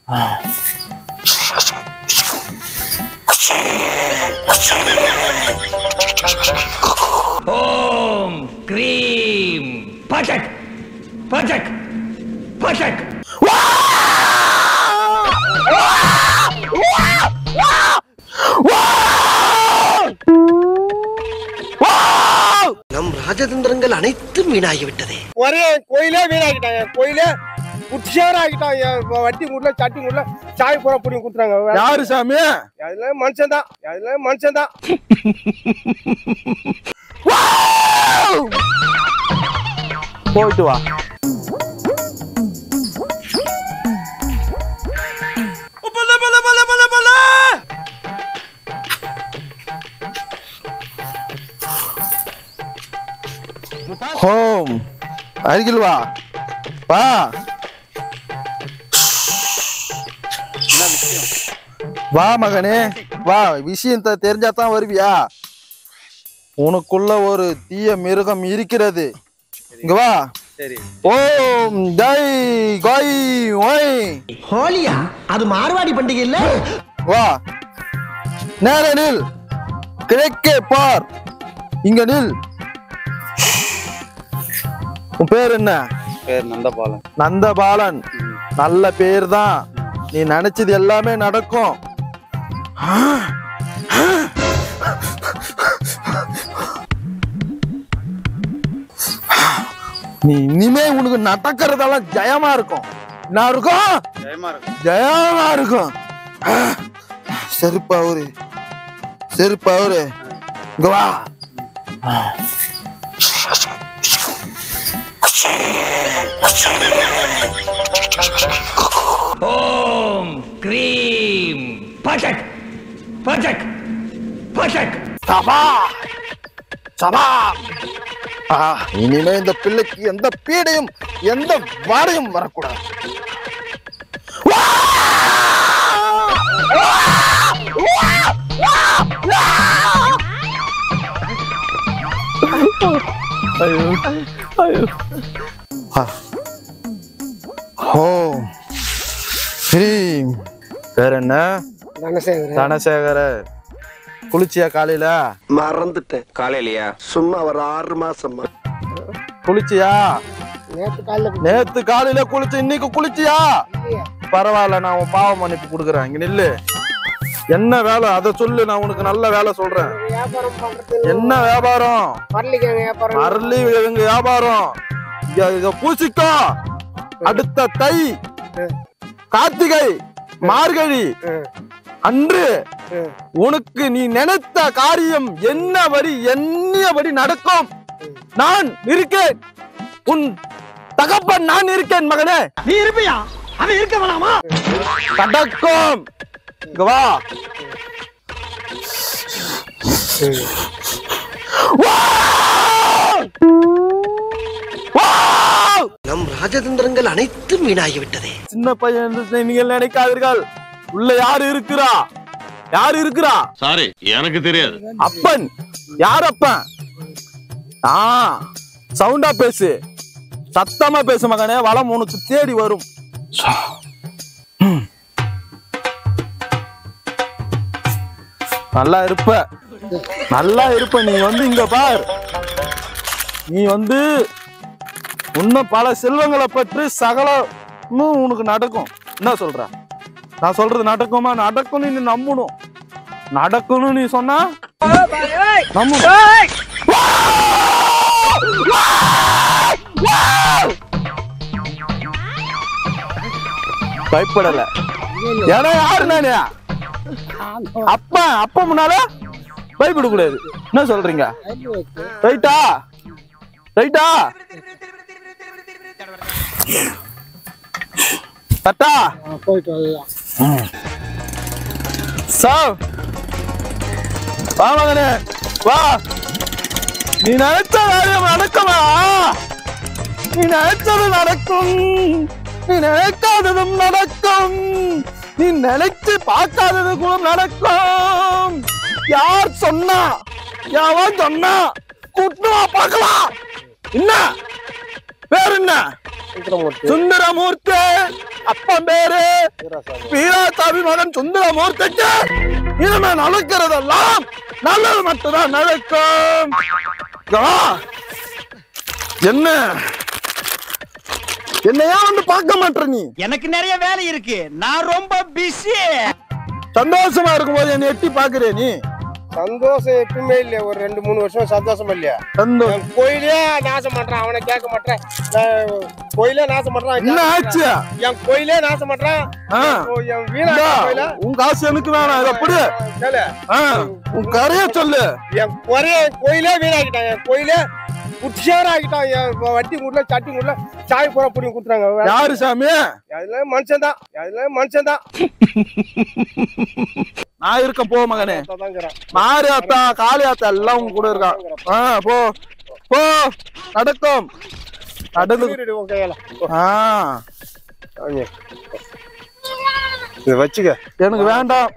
ஓம் cream பஜக் பஜக் பஜக். நம் ராஜதந்திரங்கள் அனைத்தும் வீணாகிவிட்டதே. ஒரே கோயிலே வீணாக்கிட்டாங்க. கோயிலே உற்சாராக்கிட்டாங்க. வட்டி முள்ள சட்டி முள்ள சாய் பூரா புடிங்க குடுத்துறாங்க. யாரு சாமி? அதுல மனுஷன் தான். அதுல மனுஷன் தான். போயிட்டு வா. ஹோம் அருகில் வா வா. வா மகனே வா. விஷயம் தெரிஞ்சாதான் வருவியா? உனக்குள்ள ஒரு தீய மிருகம் இருக்கிறது. இங்க வா. ஓம் ஜெய் கோய் ஓய். ஹோலியா? அது மார்வாடி பண்டிகை இல்ல? வா. நேர நில். கிழக்கே பார். இங்க நில். உன் பேர் என்ன? பேர் நந்தபாலன். நந்தபாலன் நல்ல பேர் தான். நீ நினைச்சது எல்லாமே நடக்கும். நீ இனிமே உனக்கு நடக்கிறதெல்லாம் ஜெயமா இருக்கும். என்ன இருக்கும்? ஜெயமா இருக்கும். செருப்பாவரு செருப்பாவரு இங்க வா. ஓம் க்ரீம் பஜக் பஜக் பஜக். சபா சபா. இனிமே இந்த பிள்ளைக்கு எந்த பீடையும் எந்த வாடையும் வரக்கூடாது. பேர் என்ன? தனசேகர. குளிச்சியா காலையில? மறந்துட்டேன். காலையிலயா? சும்மா ஒரு 6 மாசமா. குளிச்சியா? நேத்து காலையில குளிச்சு இன்னைக்கு குளிச்சியா? பரவாயில்ல, நான் உன் பாவ மன்னிப்பு கொடுக்குறேன். இங்க நில்லு. என்ன வேலை அதை சொல்லு, நான் உனக்கு நல்ல வேலை சொல்றேன். என்ன வியாபாரம்? மரளி கிழங்கு வியாபாரம். இத பூசிக்கோ. அடுத்த தை, கார்த்திகை, மார்கழி அன்று உனக்கு நீ நினைத்த காரியம் என்னபடி எண்ணியபடி நடக்கும். நான் இருக்கேன். உன் தகப்பன் நான் இருக்கேன் மகனே. நீ இருப்பியா? அவன் இருக்க வேணாமா? நடக்கும். இங்க வா. நம் ராஜதந்திரங்கள் அனைத்தும் வீணாகிவிட்டதே. சின்ன பையன் நீங்கள் நினைக்காதீர்கள். உள்ள யாரு இருக்கிறா? யாரு இருக்கிறா? சாரி, எனக்கு தெரியாது. அப்பன். யார் அப்பன்? சவுண்டா பேசு, சத்தமா பேசு மகனே. வளம் உனக்கு தேடி வரும். நல்லா இருப்ப, நல்லா இருப்ப. நீ வந்து இங்க பார். நீ வந்து இன்னும் பல செல்வங்களை பற்றி சகலமும் உனக்கு நடக்கும். என்ன சொல்ற? நான் சொல்றது நடக்குமா? நடக்கும்னு நீ நம்பணும். நடக்கணும் நீ சொன்னா பயப்படல. ஏன்னா யாரு நானே? அப்பா அப்பா முன்னால பயப்பட கூடாது. என்ன சொல்றீங்க? ரைட்டா? ரைட்டா? கட்டா போயிட்டு வா மகனே வா. நீ நினைச்ச காரியம் நடக்குமா? நீ நினைச்சது நடக்கும். நீ நினைக்காததும் நடக்கும். நீ நினைச்சு பார்க்காதது கூட நடக்கும். யார் சொன்னா? யாவன் சொன்னா? கூட்டுவா பார்க்கலாம். என்ன பேர் என்ன? சுந்தரமூர்த்தி. அப்பன் பேரு வீராசாமி மகன் சுந்தரமூர்த்திக்கு இனிமே நடக்கிறதெல்லாம் நல்லது மட்டும்தான் நடக்கும். என்ன என்னையா வந்து பார்க்க மாட்டேற நீ? எனக்கு நிறைய வேலை இருக்கு, நான் ரொம்ப பிஸி. சந்தோஷமா இருக்கும் போது என்ன எட்டி பாக்குறே நீ? சந்தோஷம் எப்பவுமே இல்லையா? ஒரு 2-3 வருஷம் சந்தோஷமா இல்லையா? கோயிலே நாசம் பண்றான், அவனை கேட்க மாட்டேன். கோயிலே நாசம் பண்றான். என்ன ஆச்சு? என் கோயிலே நாசம் பண்றான். என் வீணா கோயில உன் காசு எனக்கு வேணாம். இதை அப்படி உன் கரைய சொல்லு. என் கோயிலே வீணாக்கிட்டான். என் கோயிலே குட்டியாராக்கிட்டான். என் வட்டி மூட்ல சட்டி மூட்ல சாய் பூரா புடிங்க குடுத்துறாங்க. யாரு சாமி? அதுல மனுஷன் தான். நான் இருக்க போ மகனே. மாரி ஆத்தா காளி ஆத்தா எல்லாம் உங்க கூட இருக்கான். போ போ நடக்கும். வச்சுக்க. எனக்கு வேண்டாம்,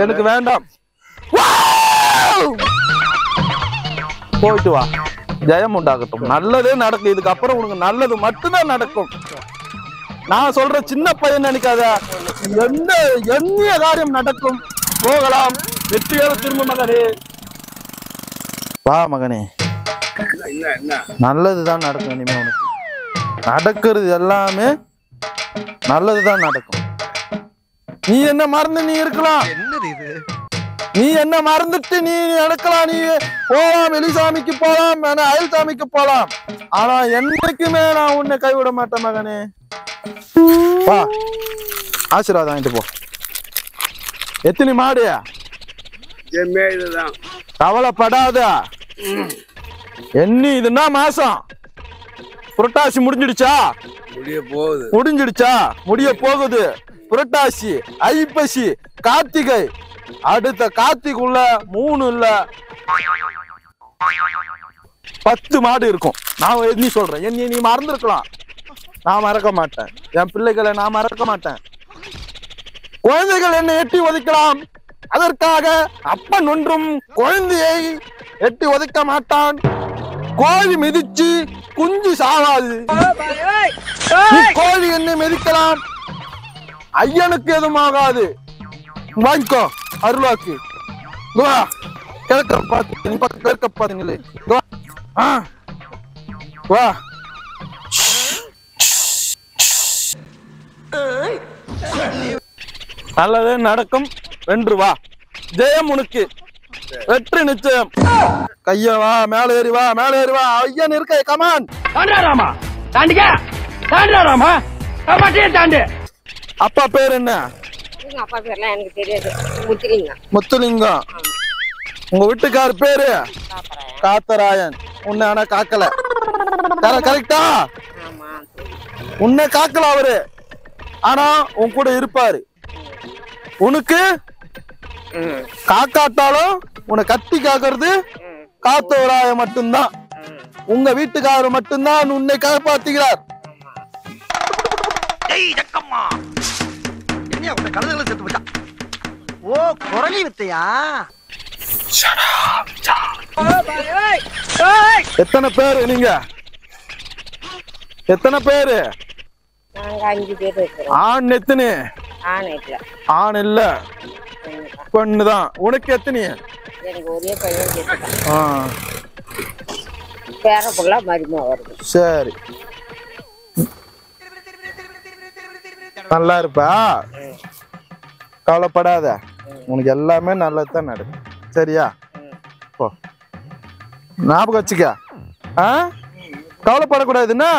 எனக்கு வேண்டாம். போயிட்டு வா. ஜெயம் உண்டாகட்டும். நல்லதே நடக்கும். இதுக்கப்புறம் உனக்கு நல்லது மட்டும்தான் நடக்கும். நான் சொல்ற சின்ன பையன் நினைக்காத. எந்த எண்ணிய காரியம் நடக்கும். போகலாம். வெற்றியோட திரும்ப மகனே. வா மகனே. நல்லதுதான் நடக்கும். இனிமே உனக்கு நடக்கிறது எல்லாமே நல்லதுதான் நடக்கும். நீ என்ன மறந்து நீ இருக்கலாம். நீ என்ன மறந்துட்டு நீ நடக்கலாம். நீ போலாம், வெளிசாமிக்கு போலாம், அயல் சாமிக்கு போலாம். ஆனா என்னைக்குமே நான் உன்னை கைவிட மாட்டேன் மகனே. வா, ஆசீர்வாதம் வாங்கிட்டு போ. எத்தனை மாடு? கவலைப்படாத. என்ன இதுன்னா மாசம் புரட்டாசி முடிஞ்சிடுச்சா? முடிய போகுது. புரட்டாசி, ஐப்பசி, கார்த்திகை. அடுத்த கார்த்திகுள்ள 3 இல்ல 10 மாடு இருக்கும். நான் நீ சொல்றேன். என்னை நீ மறந்துருக்கலாம். நான் மறக்க மாட்டேன். என் பிள்ளைகளை நான் மறக்க மாட்டேன். குழந்தைகள் என்னை எட்டி ஒதுக்கலாம். அதற்காக அப்பன் ஒன்றும் குழந்தையை எட்டி ஒதுக்க மாட்டான். கோழி மிதிச்சு குஞ்சு சாவாது. கோழி என்னை மிதிக்கலாம், ஐயனுக்கு எதுவும் ஆகாது. வாங்கிக்கோ அருள்வாக்கு. கிழக்க பாத்தீங்களே. வா. நல்லதே நடக்கும். வென்று வா. ஜெயம் உனக்கு. வெற்றி நிச்சயம். கைய வா, மேல ஏறி வா, மேல ஏறி வா. ஐயன் இருக்க. கமான். தாண்டாராமா, தாண்டிக்க, தாண்டாராமா, தாண்டு. அப்பா பேர் என்ன? அப்பா பேர்லாம் எனக்கு தெரியாது. முத்துலிங்கம். முத்துலிங்கம். உங்க வீட்டுக்கார பேரு? காத்தராயன். உன்னை ஆனா காக்கல. கரெக்டா? உன்னை காக்கல அவரு. ஆனா உன் கூட இருப்பாரு. உனக்கு காக்காட்டாலும் உன்னை கத்தி காக்கிறது காத்தவராய மட்டும்தான். உங்க வீட்டுக்காரர் மட்டும்தான் உன்னை காப்பாத்துகிறார். ஓ, குரலி வித்தையா? எத்தனை பேரு நீங்க? எத்தனை பேரு? நாங்க 5 பேர் இருக்கிறோம். ஆண் எத்தனை? ஆண் இல்ல, பெண்ணுதான். உனக்கு எத்தனை? எனக்கு ஒரே பையன். பேர புள்ள மருமக வருது. சரி, நல்லா இருப்பா. கவலைப்படாத. உனக்கு எல்லாமே நல்லதுதான் நடக்கும். சரியா? போ. ஞாபகம் வச்சுக்க. கவலைப்படக்கூடாதுன்னா